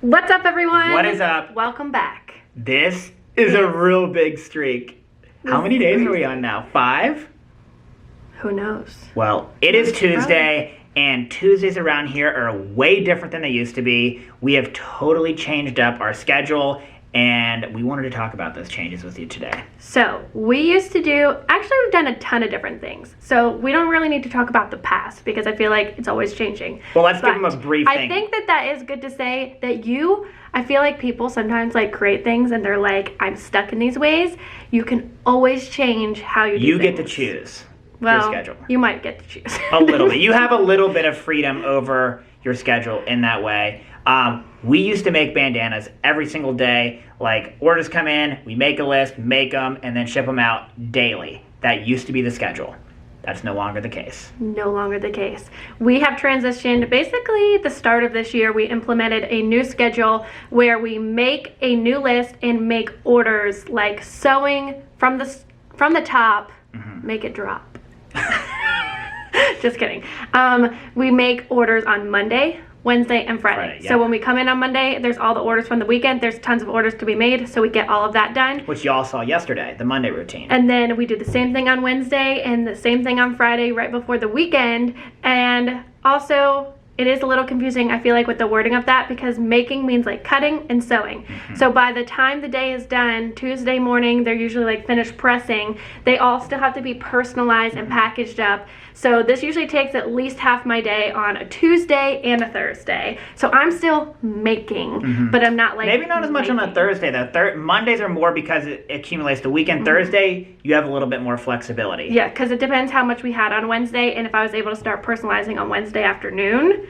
What's up, everyone? What is up? Welcome back. This is a real big streak. How many days are we on now? 5? Who knows? Well, it is Tuesday, and Tuesdays around here are way different than they used to be. We have totally changed up our schedule, and we wanted to talk about those changes with you today. So, we used to actually we've done a ton of different things. So, we don't really need to talk about the past because I feel like it's always changing. Well, let's give them a brief thing. I think that is good to say that I feel like people sometimes create things and they're like, I'm stuck in these ways. You can always change how you do things. You get to choose your schedule. You might get to choose. A little bit. You have a little bit of freedom over your schedule in that way. We used to make bandanas every single day. Orders come in, we make a list, make them, and then ship them out daily. That used to be the schedule. That's no longer the case. No longer the case. We have transitioned. Basically, the start of this year, we implemented a new schedule where we make a new list and make orders, like sewing from the top, make it drop. Just kidding. We make orders on Monday, Wednesday, and Friday. Yeah. So when we come in on Monday, there's all the orders from the weekend. There's tons of orders to be made, so we get all of that done. Which y'all saw yesterday, the Monday routine. And then we do the same thing on Wednesday and the same thing on Friday right before the weekend. And also, it is a little confusing, I feel like, with the wording of that because making means cutting and sewing. So by the time the day is done, Tuesday morning, they're usually finished pressing. They all still have to be personalized and packaged up. So this usually takes at least half my day on a Tuesday and a Thursday. So I'm still making, but I'm not Maybe not as much on a Thursday though. Mondays are more because it accumulates the weekend. Thursday, you have a little bit more flexibility. Yeah, because it depends how much we had on Wednesday and if I was able to start personalizing on Wednesday afternoon.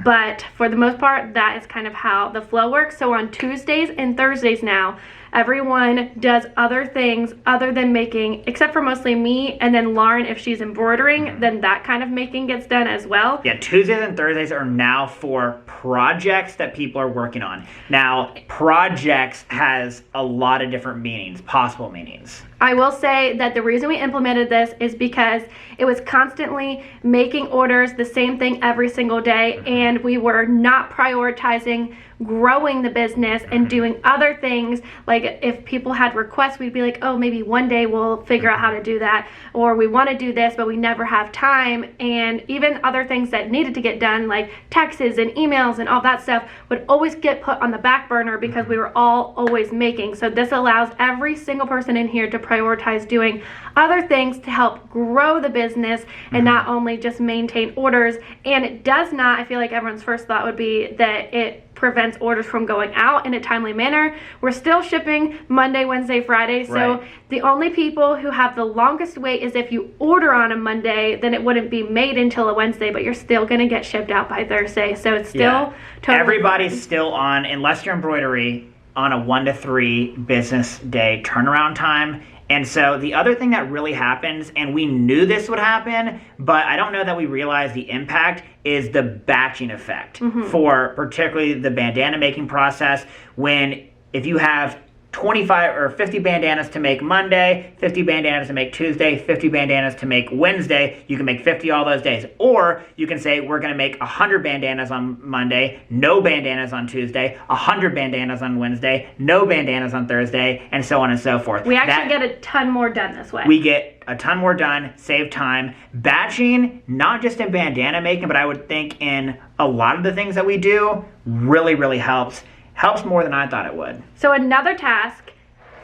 But for the most part, that is kind of how the flow works. So on Tuesdays and Thursdays now, everyone does other things other than making, except for mostly me, and then Lauren, if she's embroidering, then that kind of making gets done as well. Yeah, Tuesdays and Thursdays are now for projects that people are working on. Now, projects has a lot of different meanings, possible meanings. I will say that the reason we implemented this is because it was constantly making orders, the same thing every single day, and we were not prioritizing growing the business and doing other things. If people had requests, we'd be like, oh, maybe one day we'll figure out how to do that, or we want to do this but we never have time. And even other things that needed to get done, like texts and emails and all that stuff, would always get put on the back burner because we were all always making. So this allows every single person in here to prioritize doing other things to help grow the business and not only just maintain orders. And it does not, I feel like everyone's first thought would be that it prevents orders from going out in a timely manner. We're still shipping Monday, Wednesday, Friday. So the only people who have the longest wait is if you order on a Monday, then it wouldn't be made until a Wednesday, but you're still going to get shipped out by Thursday. So it's still totally everybody's fine. Still on, unless you're embroidery, on a 1 to 3 business day turnaround time. And so the other thing that really happens, and we knew this would happen, but I don't know that we realized the impact, is the batching effect for particularly the bandana making process. If you have 25 or 50 bandanas to make Monday, 50 bandanas to make Tuesday, 50 bandanas to make Wednesday, you can make 50 all those days. Or you can say, we're going to make 100 bandanas on Monday, no bandanas on Tuesday, 100 bandanas on Wednesday, no bandanas on Thursday, and so on and so forth. We actually get a ton more done this way. We get a ton more done, save time. Batching, not just in bandana making, but I would think in a lot of the things that we do, really, really helps. Helps more than I thought it would. So another task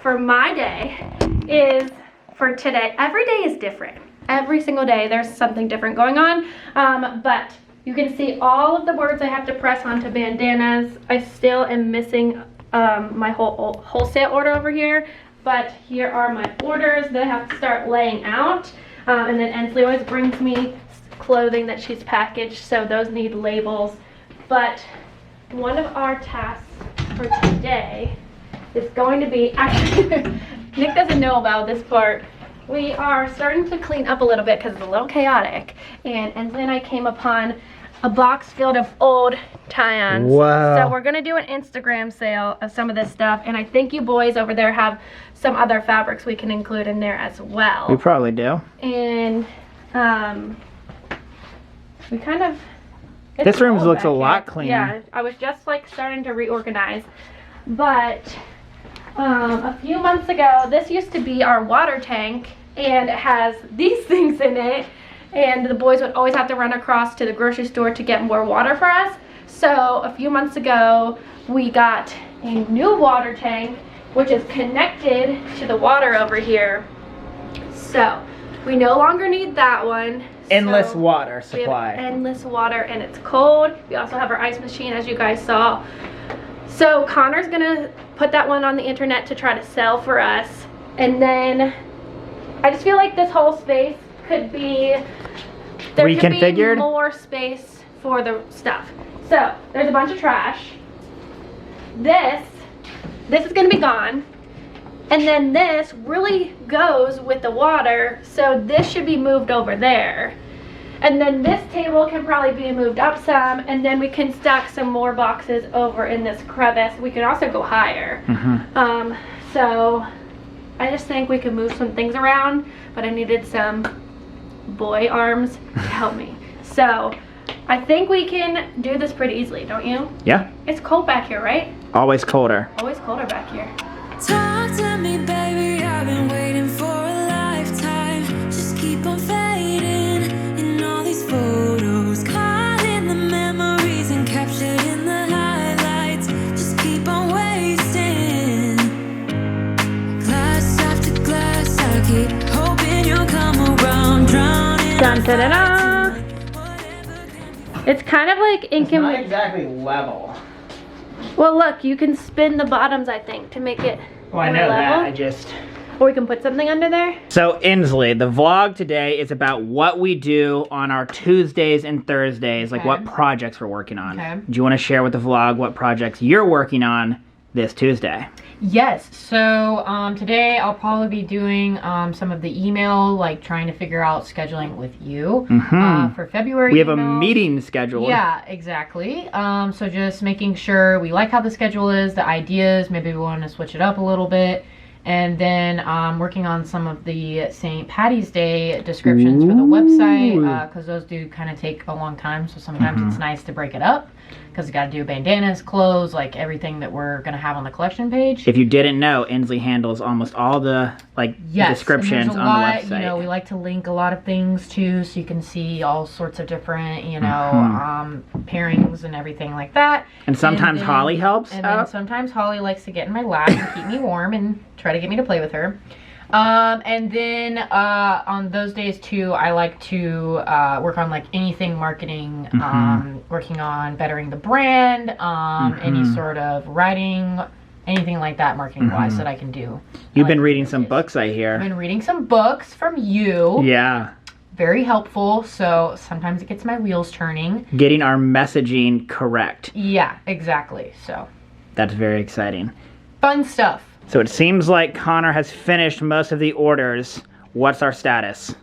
for my day is for today. Every day is different. Every single day there's something different going on. But you can see all of the words I have to press onto bandanas. I still am missing my wholesale order over here. But here are my orders that I have to start laying out. And then Ensley always brings me clothing that she's packaged, so those need labels. But one of our tasks for today is going to be, actually, Nick doesn't know about this part. We are starting to clean up a little bit because it's a little chaotic. And Ensley and I came upon a box filled of old tie-ons. Wow. So we're gonna do an Instagram sale of some of this stuff, and I think you boys over there have some other fabrics we can include in there as well. We probably do. And we kind of This room cold looks back a lot here. cleaner. Yeah, I was just like starting to reorganize. But a few months ago, this used to be our water tank, and it has these things in it. And the boys would always have to run across to the grocery store to get more water for us. So a few months ago, we got a new water tank, which is connected to the water over here. So we no longer need that one. Endless water We supply. have endless water, and it's cold. We also have our ice machine, as you guys saw. So Connor's gonna put that one on the internet to try to sell for us. And then I just feel like this whole space could be, there could be Reconfigured? more space for the stuff. So there's a bunch of trash. This is gonna be gone. And then this really goes with the water, so this should be moved over there. And then this table can probably be moved up some, and then we can stack some more boxes over in this crevice. We can also go higher. So I just think we could move some things around, but I needed some boy arms to help me. So I think we can do this pretty easily, don't you? Yeah, It's cold back here, right? always colder. Always colder back here. Talk to me, baby, I've been waiting for a lifetime. Just keep on fading in all these photos, caught in the memories and captured in the highlights. Just keep on wasting glass after glass. I keep hoping you'll come around, drowning. Dun, da, da, da. It's kind of like incomplete. exactly level. Well, look, you can spin the bottoms, I think, to make it Well, I more know that. level. I just. Or we can put something under there. So, Inslee, the vlog today is about what we do on our Tuesdays and Thursdays, like Okay. what projects we're working on. Okay. Do you want to share with the vlog what projects you're working on this Tuesday? Yes, so today I'll probably be doing some of the email, like trying to figure out scheduling with you for February. We have a emails. meeting scheduled. Yeah, exactly. So just making sure we like how the schedule is, the ideas, maybe we want to switch it up a little bit. And then working on some of the St. Patty's Day descriptions for the website, because those do kind of take a long time. So sometimes it's nice to break it up, because you got to do bandanas, clothes, like everything that we're going to have on the collection page. If you didn't know, Inslee handles almost all the descriptions and there's a on lot, the website. You know, we like to link a lot of things too, so you can see all sorts of different, pairings and everything like that. And sometimes then- Holly helps And then out. sometimes Holly likes to get in my lap and keep me warm and try to get me to play with her. And then on those days too, I like to work on like anything marketing, working on bettering the brand, any sort of writing, anything like that marketing wise that I can do. You've I been like reading those some days. books, I hear. I've been reading some books from you. Yeah. Very helpful. So sometimes it gets my wheels turning. Getting our messaging correct. Yeah, exactly. So That's very exciting. fun stuff. So it seems like Connor has finished most of the orders. What's our status?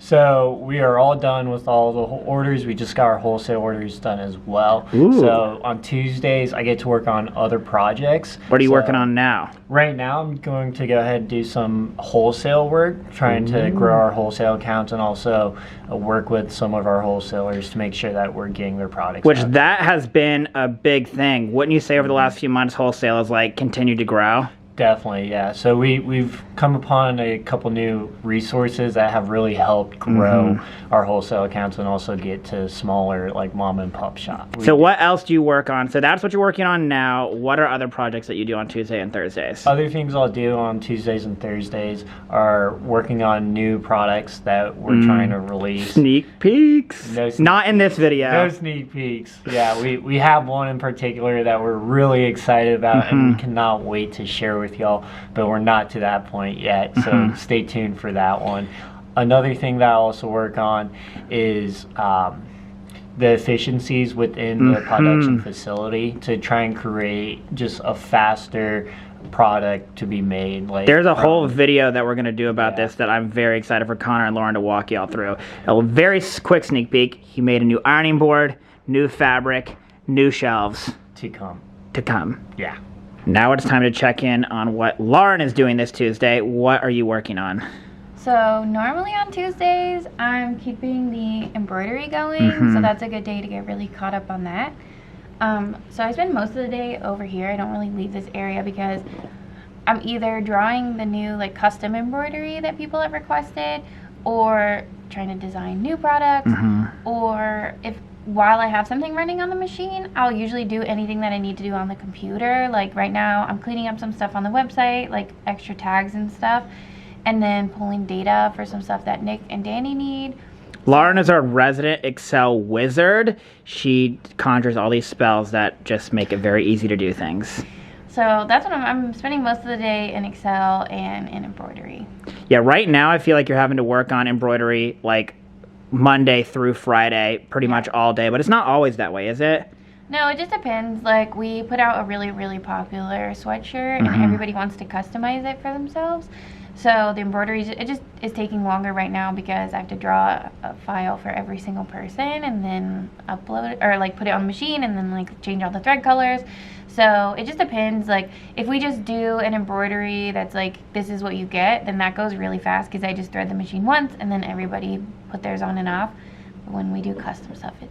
So we are all done with all the orders. We just got our wholesale orders done as well. Ooh. So on Tuesdays, I get to work on other projects. What are you So working on now? Right now, I'm going to go ahead and do some wholesale work, trying to grow our wholesale accounts and also work with some of our wholesalers to make sure that we're getting their products Which out. that has been a big thing. Wouldn't you say over the last few months wholesale has like continued to grow? Definitely, yeah. So we've come upon a couple new resources that have really helped grow our wholesale accounts and also get to smaller like mom and pop shop. So what else do you work on? So that's what you're working on now. What are other projects that you do on Tuesday and Thursdays? Other things I'll do on Tuesdays and Thursdays are working on new products that we're trying to release. Sneak peeks. No sneak Not in this video. No sneak peeks. Yeah, we have one in particular that we're really excited about and we cannot wait to share with y'all, but we're not to that point yet, so stay tuned for that one. Another thing that I also work on is the efficiencies within the production facility to try and create just a faster product to be made. Like There's a whole video that we're going to do about this that I'm very excited for Connor and Lauren to walk y'all through. A very quick sneak peek. He made a new ironing board, new fabric, new shelves to come. to come. Yeah. Now it's time to check in on what Lauren is doing this Tuesday. What are you working on? So normally on Tuesdays, I'm keeping the embroidery going, so that's a good day to get really caught up on that. So I spend most of the day over here. I don't really leave this area because I'm either drawing the new like custom embroidery that people have requested, or trying to design new products, or if while I have something running on the machine, I'll usually do anything that I need to do on the computer. Like right now, I'm cleaning up some stuff on the website, like extra tags and stuff, and then pulling data for some stuff that Nick and Dani need. Lauren is our resident Excel wizard. She conjures all these spells that just make it very easy to do things. So that's what I'm spending most of the day in Excel and in embroidery. Yeah, right now I feel like you're having to work on embroidery like Monday through Friday, pretty much all day, but it's not always that way, is it? No, it just depends. Like, we put out a really, really popular sweatshirt, and everybody wants to customize it for themselves. So the embroidery, it just is taking longer right now because I have to draw a file for every single person and then upload it, or like put it on the machine and then like change all the thread colors. So it just depends. Like, if we just do an embroidery that's like, this is what you get, then that goes really fast because I just thread the machine once and then everybody put theirs on and off. But when we do custom stuff, it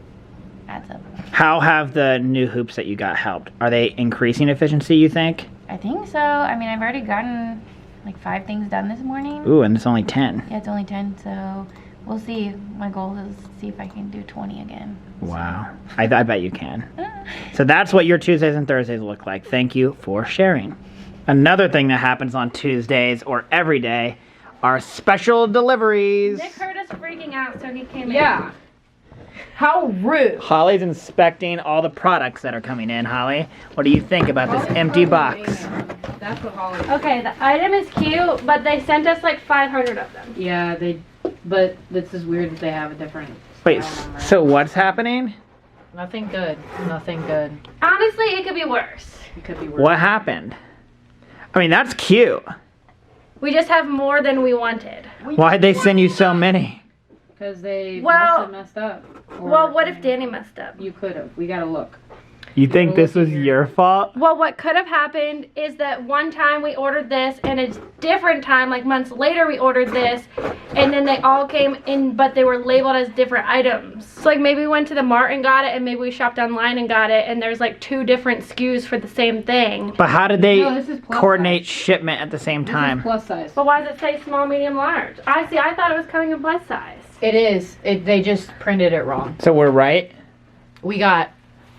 adds up. How have the new hoops that you got helped? Are they increasing efficiency, you think? I think so. I mean, I've already gotten like 5 things done this morning. Ooh, and it's only 10. Yeah, it's only 10, so we'll see. My goal is to see if I can do 20 again. Wow. I bet you can. So that's what your Tuesdays and Thursdays look like. Thank you for sharing. Another thing that happens on Tuesdays or every day are special deliveries. Nick heard us freaking out, so he came in. Yeah. How rude. Holly's inspecting all the products that are coming in. Holly, what do you think about this empty box? That's what Holly. Okay, the item is cute, but they sent us like 500 of them. Yeah, but this is weird that they have a different. Wait, style number. so what's happening? Nothing good. Nothing good. Honestly, it could be worse. It could be worse. What happened? I mean, that's cute. We just have more than we wanted. Why'd they send you so many? Because they Well- must have messed up. Or Well, what if Dani messed up? You could have. We gotta look. You think this was your fault? Well, what could have happened is that one time we ordered this, and a different time, like months later, we ordered this, and then they all came in, but they were labeled as different items. So, like, maybe we went to the mart and got it, and maybe we shopped online and got it, and there's like 2 different SKUs for the same thing. But how did they No, this is plus coordinate size. shipment at the same time? Plus size. But why does it say small, medium, large? I thought it was coming in plus size. It is. They just printed it wrong. So we're right? We got.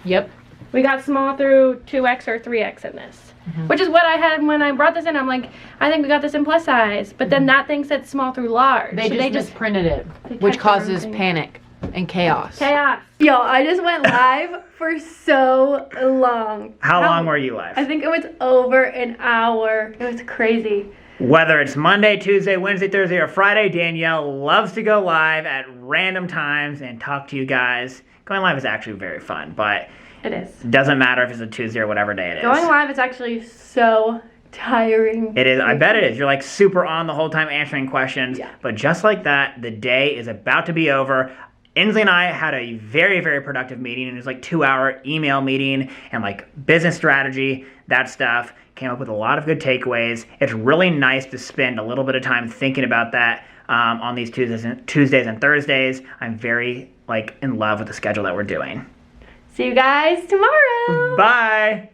Yep. We got small through 2X or 3X in this. Which is what I had when I brought this in. I'm like, I think we got this in plus size. But then that thing said small through large. They So just misprinted it, they which typed the wrong causes thing. panic and chaos. Chaos. Yo, I just went live for so long. How long were you live? I think it was over an hour. It was crazy. Whether it's Monday, Tuesday, Wednesday, Thursday, or Friday, Danielle loves to go live at random times and talk to you guys. Going live is actually very fun, but It is. it doesn't matter if it's a Tuesday or whatever day it is. Going live is actually so tiring. It is. I bet it is. You're like super on the whole time answering questions. Yeah. But just like that, the day is about to be over. Inslee and I had a very, very productive meeting. And it was like 2-hour email meeting and like business strategy, that stuff. Came up with a lot of good takeaways. It's really nice to spend a little bit of time thinking about that on these Tuesdays and Thursdays. I'm very like in love with the schedule that we're doing. See you guys tomorrow. Bye.